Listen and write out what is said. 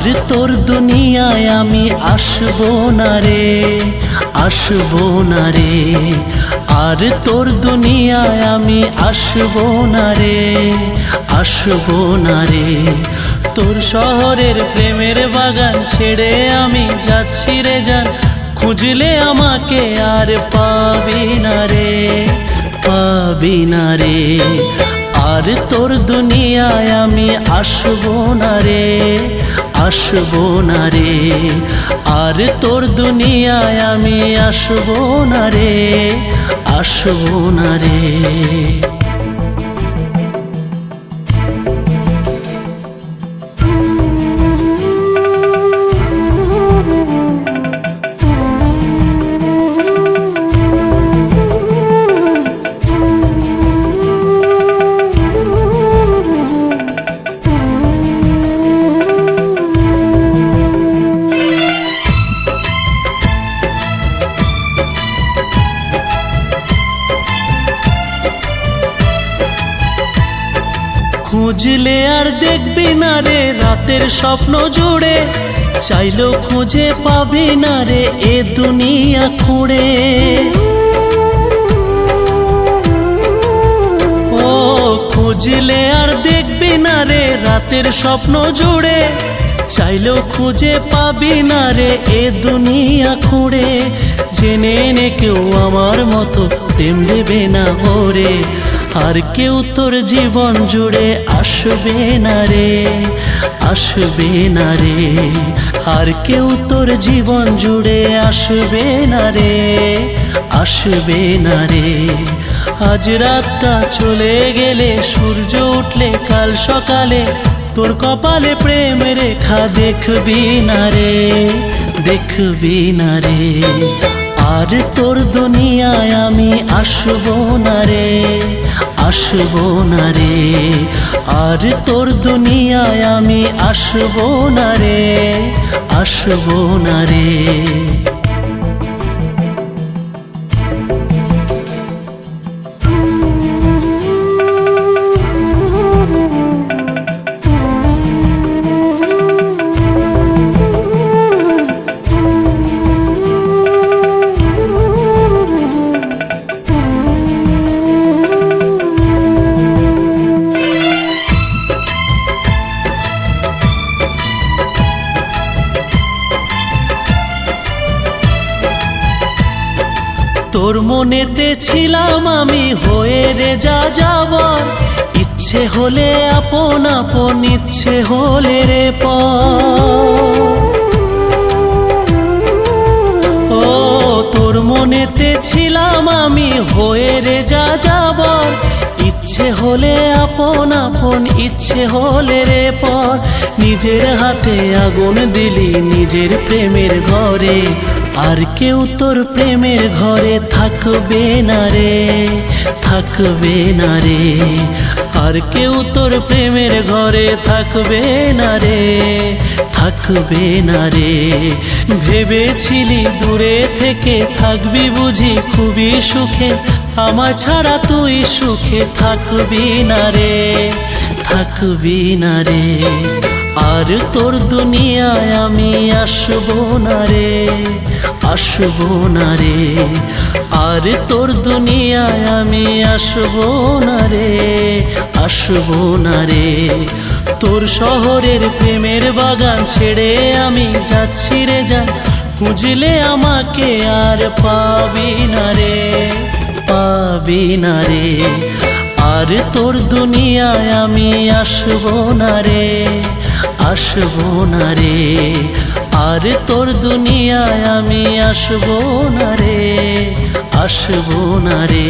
আর তোর দুনিয়ায় আমি আসবো না রে, আসবো না রে। আর তোর দুনিয়ায় আমি আসবো না রে, আসবো না রে। তোর শহরের প্রেমের বাগান ছেড়ে আমি যাচ্ছি রে জান, খুঁজলে আমাকে আর পাবি না রে, পাবি না রে। আর তোর দুনিয়ায় আমি আসবো না রে, আসবো না রে। আর তোর দুনিয়ায় আমি আসবো না রে, আসবো না রে। খুঁজলে আর দেখবি না রে রাতের স্বপ্ন জুড়ে, চাইলেও খুঁজে পাবি না রে এ দুনিয়া খুঁড়ে। ও খুঁজলে আর দেখবি না রে রাতের স্বপ্ন জুড়ে, চাইলেও খুঁজে পাবি না রে এ দুনিয়া খুঁড়ে। জেনে নে কেউ আমার মতো প্রেম দেবে না ওরে, আর কেউ তোর জীবন জুড়ে আসবে না রে, আসবে না রে। আর কেউ তোর জীবন জুড়ে আসবে না রে, আসবে না রে। আজ রাতটা চলে গেলে সূর্য উঠলে কাল সকালে তোর কপালে প্রেম রেখা দেখবি না রে, দেখবি না রে। আর তোর দুনিয়ায় আমি আসবো না রে, আসবো না রে। আর তোর দুনিয়ায় আমি আসবো না রে, আসবো না রে। তোর মনেতে ছিলাম আমি হয়ে রে যা যাবার, ইচ্ছে হলে আপন আপন, ইচ্ছে হলে রে পর। ও তোর মনেতে ছিলাম আমি হয়ে রে যা যাবার, ইচ্ছে হলে আপন আপন, ইচ্ছে হলে রে পর। নিজের হাতে আগুন দিলি নিজের প্রেমের ঘরে, আর কেউ তোর প্রেমের ঘরে থাকবে না রে, থাকবে না রে। আর কেউ তোর প্রেমের ঘরে থাকবে না রে, থাকবে না রে। ভেবেছিলি দূরে থেকে থাকবি বুঝি খুবই সুখে, আমার ছাড়া তুই সুখে থাকবি না রে, থাকবি না রে। আর তোর দুনিয়ায় আমি আসবো না রে, আসবো না রে। আর তোর দুনিয়ায় আমি আসবো না রে, আসবো না রে। তোর শহরের প্রেমের বাগান ছেড়ে আমি যাচ্ছি রে জান, খুঁজলে আমাকে আর পাবি না রে, পাবি না রে। আর তোর দুনিয়ায় আমি আসবো না রে, আসবো না রে। আর তোর দুনিয়ায় আমি আসবো না রে, আসবো না রে।